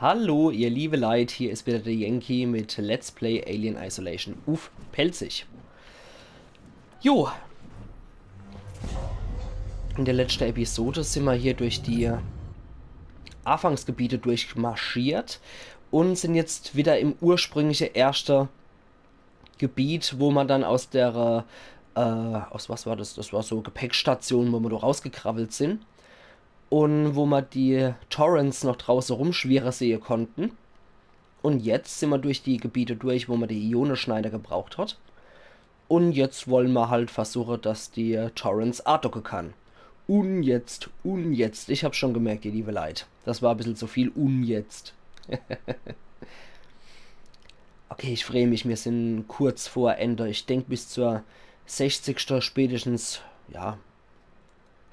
Hallo, ihr liebe Leute, hier ist wieder der Yankee mit Let's Play Alien Isolation. Uff, pelzig. Jo. In der letzten Episode sind wir hier durch die Anfangsgebiete durchmarschiert und sind jetzt wieder im ursprünglichen ersten Gebiet, wo man dann aus der, aus was war das? Das war so Gepäckstation, wo wir da rausgekrabbelt sind. Und wo wir die Torrents noch draußen rumschwirren sehen konnten. Und jetzt sind wir durch die Gebiete durch, wo man die Ionenschneider gebraucht hat. Und jetzt wollen wir halt versuchen, dass die Torrents andocken kann. Und jetzt. Ich habe schon gemerkt, ihr liebe Leute. Das war ein bisschen zu viel jetzt. Okay, ich freue mich, wir sind kurz vor Ende. Ich denke bis zur 60. spätestens, ja,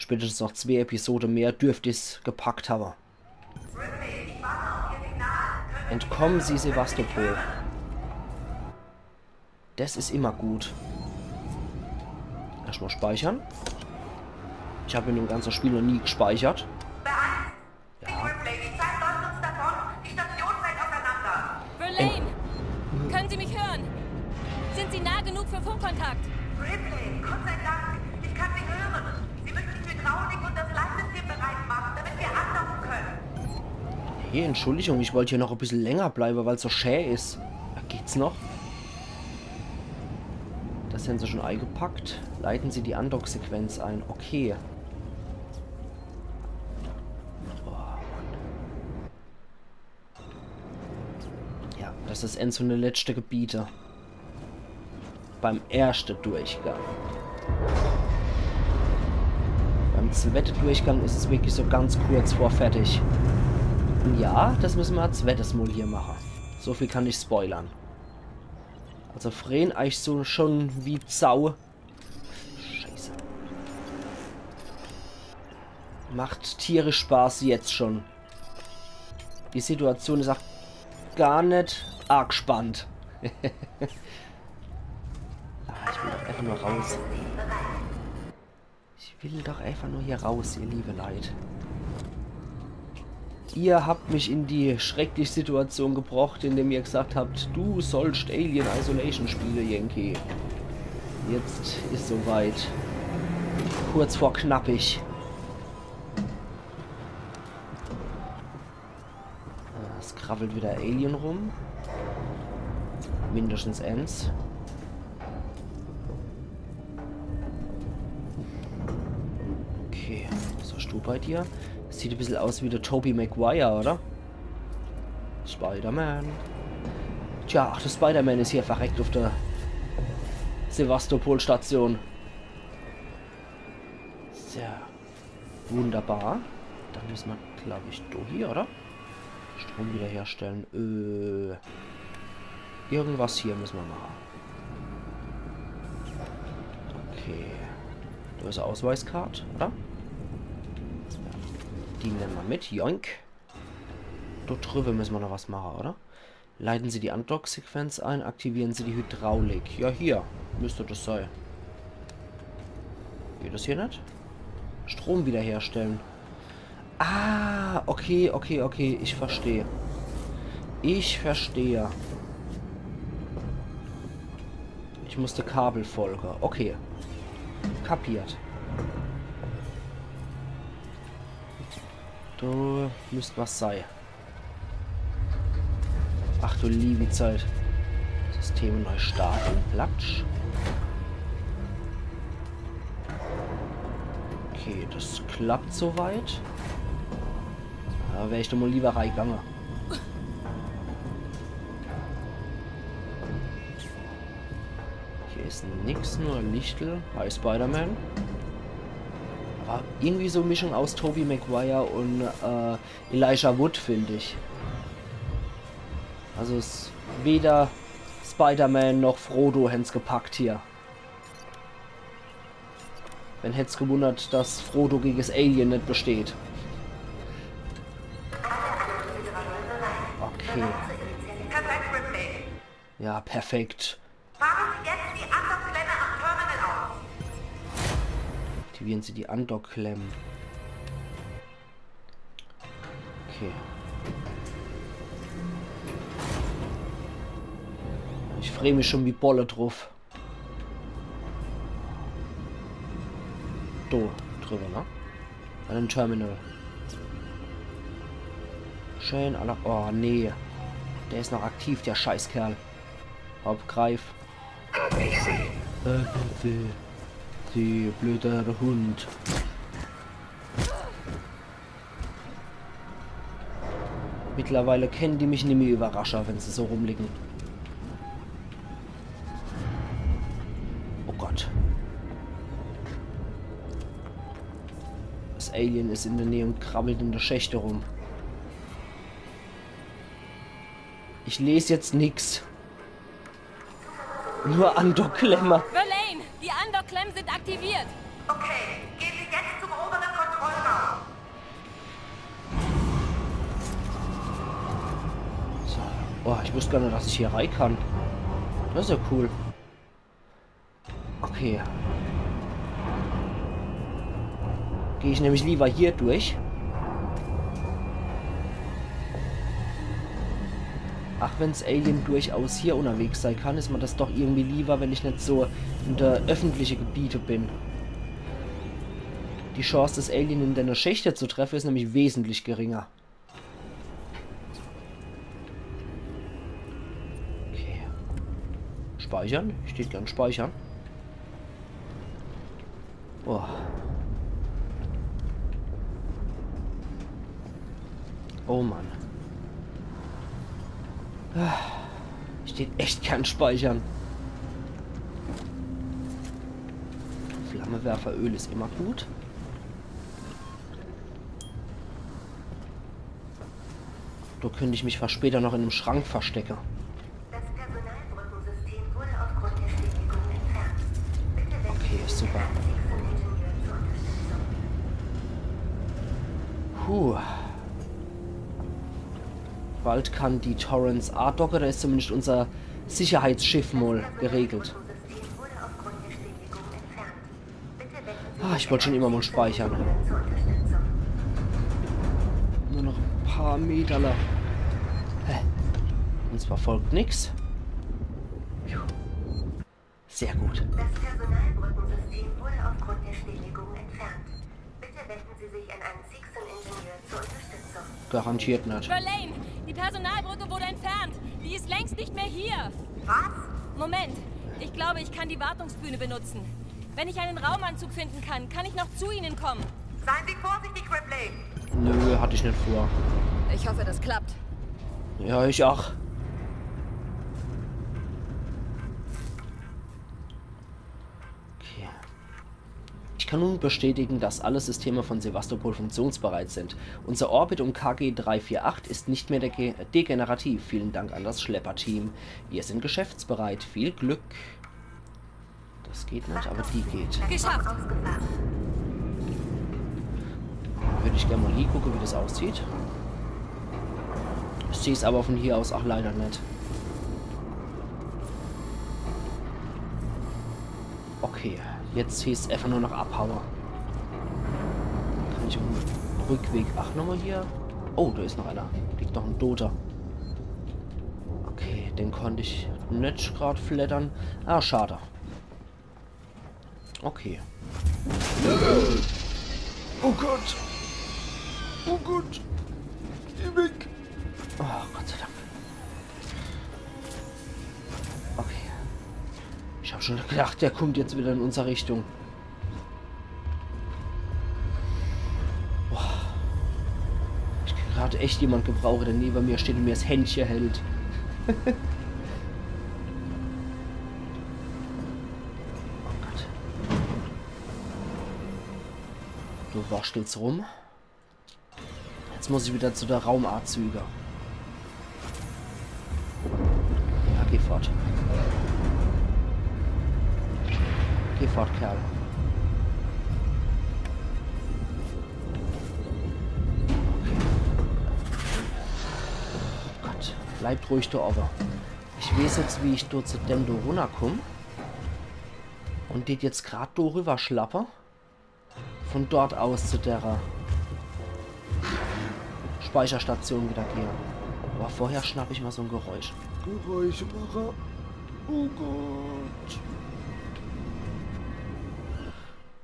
spätestens noch 2 Episoden mehr dürfte ich es gepackt haben. Entkommen Sie Sevastopol. Das ist immer gut. Erstmal speichern. Ich habe in dem ganzen Spiel noch nie gespeichert. Ja. Verlaine! Können Sie mich hören? Sind Sie nah genug für Funkkontakt? Ripley, Gott sei Dank. Ich kann Sie hören. Sie müssen die Hydraulik und das Leitsystem bereit machen, damit wir andocken können. Hey, Entschuldigung, ich wollte hier noch ein bisschen länger bleiben, weil es so schä ist. Ja, geht's noch? Das haben sie schon eingepackt. Leiten Sie die Andock-Sequenz ein. Okay. Oh, Mann. Ja, das ist so eine letzte Gebiete. Beim ersten Durchgang. Beim zweiten Durchgang ist es wirklich so ganz kurz vor fertig. Und ja, das müssen wir als zweites Mal hier machen. So viel kann ich spoilern. Also freuen euch so schon wie Sau. Scheiße. Macht tierisch Spaß jetzt schon. Die Situation ist auch gar nicht arg spannend. Ich will doch einfach nur raus. Ich will doch einfach nur hier raus, ihr liebe Leute. Ihr habt mich in die schreckliche Situation gebracht, indem ihr gesagt habt, du sollst Alien Isolation spielen, Yankee. Jetzt ist soweit. Kurz vor knappig. Es krabbelt wieder Alien rum. Mindestens eins. Okay, was hast du bei dir? Sieht ein bisschen aus wie der Tobey Maguire, oder? Spider-Man. Tja, ach, der Spider-Man ist hier verreckt auf der Sevastopol-Station. Sehr wunderbar. Dann müssen wir, glaube ich, hier, oder? Strom wiederherstellen. Irgendwas hier müssen wir machen. Okay. Da ist eine Ausweiskarte, oder? Die nehmen wir mit. Joink. Dort drüber müssen wir noch was machen, oder? Leiten Sie die Andock-Sequenz ein. Aktivieren Sie die Hydraulik. Ja, hier. Müsste das sein. Geht das hier nicht? Strom wiederherstellen. Ah, okay. Ich verstehe. Ich musste Kabel folgen. Okay. Kapiert. Du müsst was sein. Ach du liebe Zeit. Systeme neu starten. Platsch. Okay, das klappt soweit. Da wäre ich doch mal lieber reingegangen. Hier ist nix, nur Lichtel. Hi Spider-Man. Aber irgendwie so eine Mischung aus Tobey Maguire und Elijah Wood, finde ich. Also ist weder Spider-Man noch Frodo hätten's gepackt hier. Wenn hätt's gewundert, dass Frodo gegen das Alien nicht besteht. Okay. Perfekt, Ripley. Ja, perfekt. Fahren Sie jetzt die Andockklemme am Terminal auf. Aktivieren Sie die Andockklemmen. Okay. freue mich schon wie Bolle drauf. Da drüber, ne? An dem Terminal. Schön, aller. Oh, nee. Der ist noch aktiv, der Scheißkerl. Hauptgreif. Sie blöder Hund. Mittlerweile kennen die mich nicht mehr Überrascher, wenn sie so rumliegen. Oh Gott. Das Alien ist in der Nähe und krabbelt in der Schächte rum. Ich lese jetzt nix. Nur Andor-Klemmer. Verlaine, die Andor-Klemmen sind aktiviert. Okay, gehen Sie jetzt zum oberen Kontrollraum. So. Oh, ich wusste gar nicht, dass ich hier rein kann. Das ist ja cool. Okay. Gehe ich nämlich lieber hier durch. Ach, wenn das Alien durchaus hier unterwegs sein kann, ist mir das doch irgendwie lieber, wenn ich nicht so in der öffentlichen Gebiete bin. Die Chance, das Alien in der Schächte zu treffen, ist nämlich wesentlich geringer. Okay. Speichern? Steht gern speichern. Oh. Oh Mann. Steht echt kein Speichern. Flammewerferöl ist immer gut. Da könnte ich mich fast später noch in einem Schrank verstecken. Das Personalbrückensystem wurde aufgrund der Stilllegung entfernt. Bitte wenden Okay, ist super. Puh. Bald kann die Torrance A-Docker, da ist zumindest unser Sicherheitsschiff mal geregelt. Ah, ich wollte schon immer mal speichern. Nur noch ein paar Meter lang. Uns verfolgt nichts. Sehr gut. Das Personalbrückensystem wurde aufgrund der Stilllegung entfernt. Bitte wenden Sie sich an einen Seegson-Ingenieur zur Unterstützung. Garantiert nicht. Verlaine, die Personalbrücke wurde entfernt. Die ist längst nicht mehr hier. Was? Moment, ich glaube, ich kann die Wartungsbühne benutzen. Wenn ich einen Raumanzug finden kann, kann ich noch zu Ihnen kommen. Seien Sie vorsichtig, Ripley. Nö, hatte ich nicht vor. Ich hoffe, das klappt. Ja, ich auch. Okay. Ich kann nun bestätigen, dass alle Systeme von Sevastopol funktionsbereit sind. Unser Orbit um KG 348 ist nicht mehr degenerativ. Vielen Dank an das Schlepperteam. Wir sind geschäftsbereit. Viel Glück. Das geht nicht, aber die geht. Geschafft. Würde ich gerne mal hier gucken, wie das aussieht. Ich sehe es aber von hier aus auch leider nicht. Okay, jetzt hieß es einfach nur noch abhauen. Kann ich im Rückweg... Ach, nochmal hier. Oh, da ist noch einer. Liegt noch ein Doter. Okay, den konnte ich nicht gerade flattern. Ah, schade. Okay. Oh Gott. Oh Gott. Geh weg. Oh, Gott sei Dank. Okay. Ich habe schon gedacht, der kommt jetzt wieder in unsere Richtung. Boah. Ich kann gerade echt jemand gebrauchen, der neben mir steht und mir das Händchen hält. Oh Gott. Du waschst jetzt rum. Jetzt muss ich wieder zu der Raumartzüge. Ja, geh fort. Geh fort, Kerl. Okay. Oh Gott, bleibt ruhig da oben. Ich weiß jetzt, wie ich dort zu dem da runterkomme. Und den jetzt gerade da rüber schlappe. Von dort aus zu der Speicherstation wieder gehen. Aber vorher schnappe ich mal so ein Geräusch. Geräuschemacher. Oh Gott.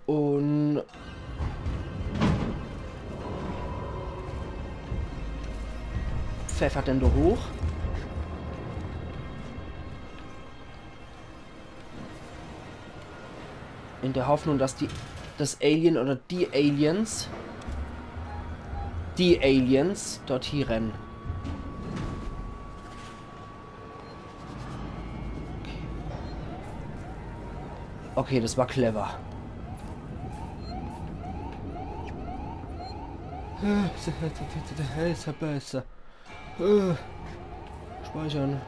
Und... pfeffert denn da hoch? In der Hoffnung, dass das Alien oder die Aliens dort hier rennen. Okay, das war clever. Ist besser. Speichern.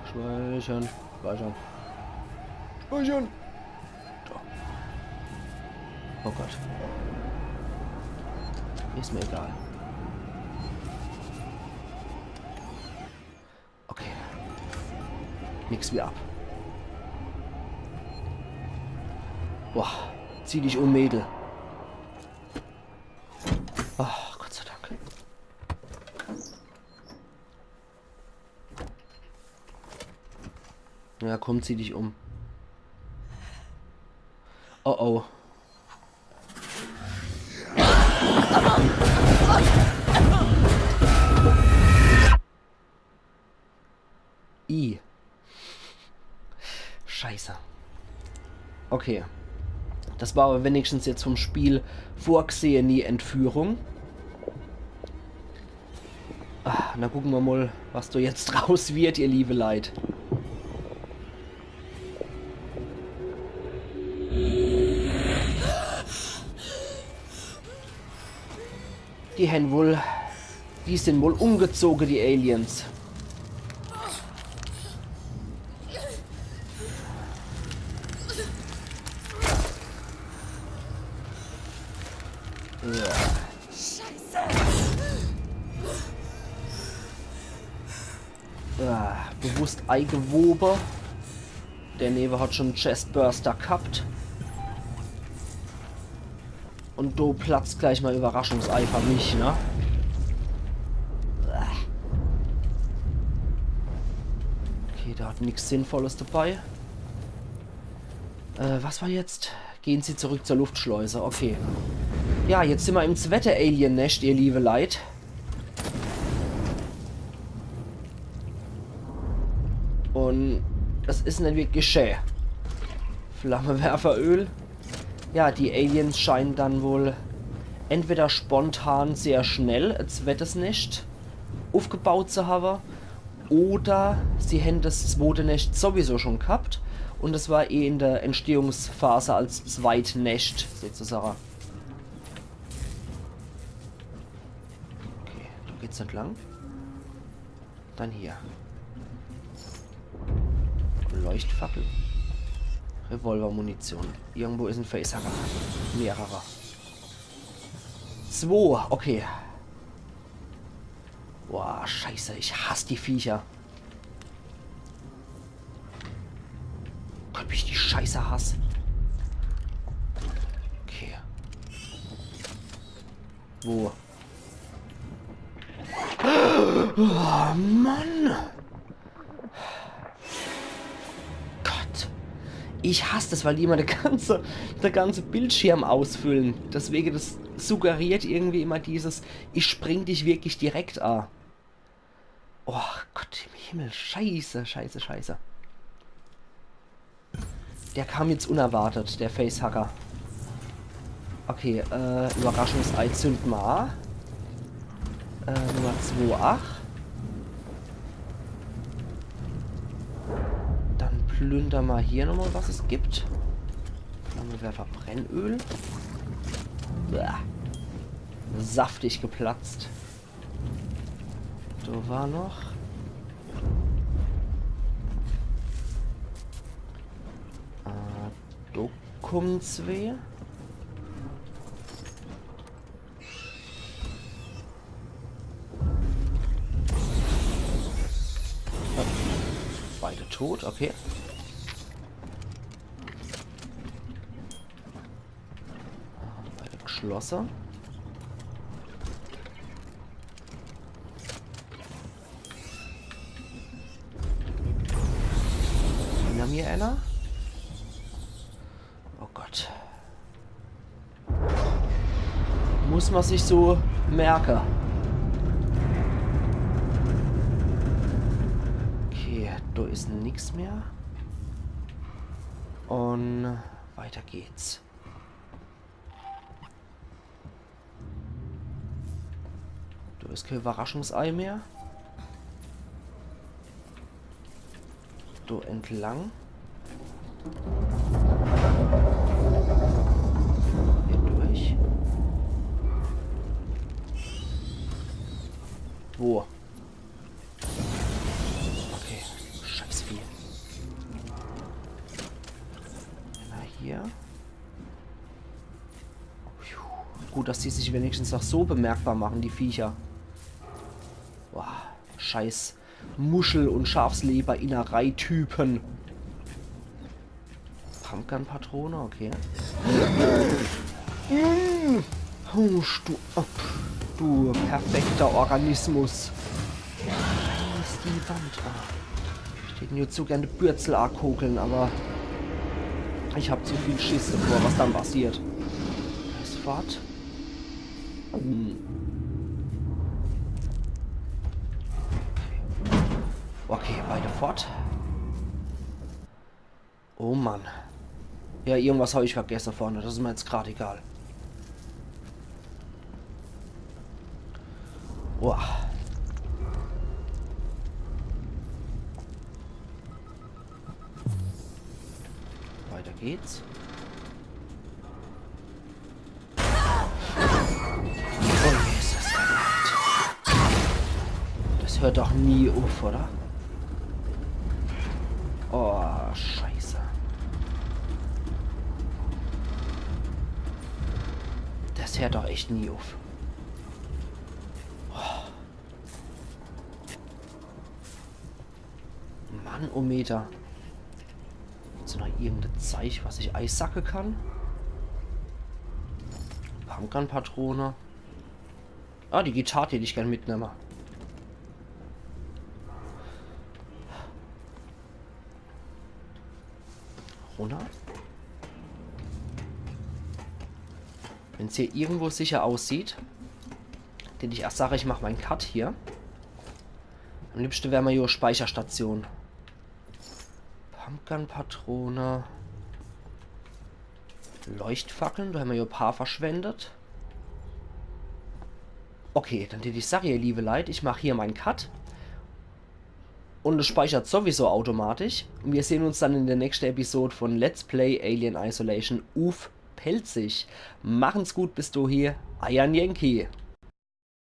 Oh Gott. Ist mir egal. Okay. Nix wie ab. Boah. Zieh dich um, Mädel. Ach, Gott sei Dank. Ja, komm, zieh dich um. Oh oh. Scheiße. Okay. Das war aber wenigstens jetzt vom Spiel vorgesehen, die Entführung. Ah, na gucken wir mal, was da jetzt draus wird, ihr liebe Leid. Die sind wohl umgezogen, die Aliens. Bewusst eingewoben. Der Neve hat schon einen Chestburster gehabt. Und du platzt gleich mal Überraschungsei für mich, ne? Okay, da hat nichts Sinnvolles dabei. Was war jetzt? Gehen Sie zurück zur Luftschleuse. Okay. Ja, jetzt sind wir im zweiten Alien-Nest, ihr liebe Leid. Und das ist nicht wirklich geschehen. Flammenwerferöl. Ja, die Aliens scheinen dann wohl entweder spontan sehr schnell ein zweites Nest aufgebaut zu haben, oder sie hätten das zweite Nest sowieso schon gehabt und es war eh in der Entstehungsphase als Zweitnest sozusagen. Okay, da geht's entlang. Dann hier. Leuchtfackel. Revolvermunition. Irgendwo ist ein Facehacker. Mehrere. 2. Okay. Boah, scheiße. Ich hasse die Viecher. Gott, wie ich die Scheiße hasse. Okay. Wo? Oh, Mann. Ich hasse das, weil die immer der ganze Bildschirm ausfüllen. Deswegen, das suggeriert irgendwie immer dieses, ich spring dich wirklich direkt an. Oh Gott im Himmel, scheiße. Der kam jetzt unerwartet, der Facehacker. Okay, Überraschungsei zünden wir an. Nummer 2,8. Plünder mal hier nochmal, was es gibt. Flammenwerfer Brennöl. Bäh. Saftig geplatzt. Da war noch. Dokum 2. Beide tot, okay. Schlosser. hier einer? Oh Gott. Muss man sich so merken. Okay, da ist nichts mehr. Und weiter geht's. Da ist kein Überraschungsei mehr. Da entlang. Hier durch. Wo? Okay, scheiß Vieh. Na hier. Gut, dass die sich wenigstens noch so bemerkbar machen, die Viecher. Boah, scheiß Muschel- und Schafsleber-Innerei-Typen. Pumpgun-Patrone, okay. Husch, du ab. Du perfekter Organismus. Da ist die Wand. Ich hätte mir zu gerne Bürzel kokeln, aber ich habe zu viel Schiss davor, was dann passiert. Ist fort. Okay, beide fort. Oh Mann. Ja, irgendwas habe ich vergessen vorne. Das ist mir jetzt gerade egal. Boah. Weiter geht's. Oh Jesus, das hört doch nie auf, oder? Oh, Scheiße. Das hört doch echt nie auf. Oh. Mann, oh Meter. Ist noch irgendein Zeichen, was ich Eissacken kann? Pumpgun-Patrone. Ah, die Gitarre, die ich gerne mitnehme. Runter. Wenn es hier irgendwo sicher aussieht, denn ich erst sage, ich mache meinen Cut hier. Am liebsten wäre mal hier Speicherstation. Pumpgun-Patrone. Leuchtfackeln, da haben wir hier ein paar verschwendet. Okay, dann ich sage ihr, liebe Leute, ich mache hier meinen Cut. Und es speichert sowieso automatisch. Und wir sehen uns dann in der nächsten Episode von Let's Play Alien Isolation auf Pelzig. Machen's gut bis du hier. Iron Yankee.